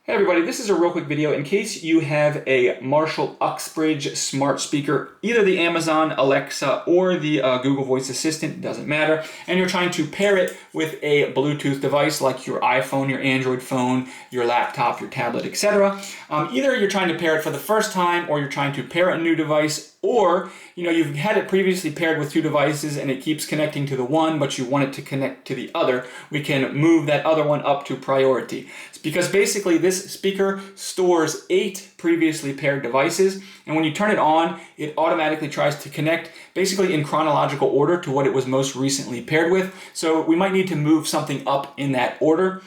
Hey everybody, this is a real quick video in case you have a Marshall Uxbridge smart speaker, either the Amazon Alexa or the Google Voice Assistant, doesn't matter, and you're trying to pair it with a Bluetooth device like your iPhone, your Android phone, your laptop, your tablet, etc. Either you're trying to pair it for the first time or you're trying to pair a new device, or you've had it previously paired with two devices and it keeps connecting to the one but you want it to connect to the other. We can move that other one up to priority. It's because basically this speaker stores 8 previously paired devices, and when you turn it on it automatically tries to connect basically in chronological order to what it was most recently paired with. So we might need to move something up in that order.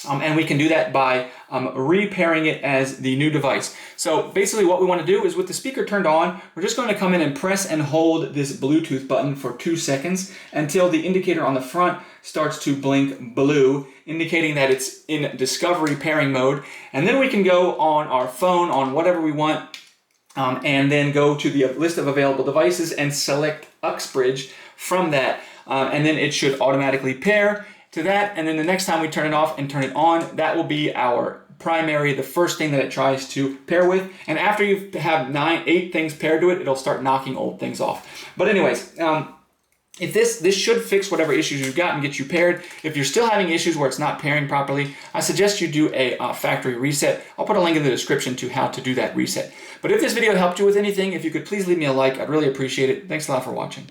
And we can do that by repairing it as the new device. So basically what we want to do is with the speaker turned on, we're just going to come in and press and hold this Bluetooth button for 2 seconds until the indicator on the front starts to blink blue, indicating that it's in discovery pairing mode. And then we can go on our phone, on whatever we want, and then go to the list of available devices and select Uxbridge from that. And then it should automatically pair to that, and then the next time we turn it off and turn it on, that will be our primary, the first thing that it tries to pair with. And after you have 8 things paired to it, it'll start knocking old things off. But anyways, if this should fix whatever issues you've got and get you paired. If you're still having issues where it's not pairing properly, I suggest you do a factory reset. I'll put a link in the description to how to do that reset. But if this video helped you with anything, if you could please leave me a like, I'd really appreciate it. Thanks a lot for watching.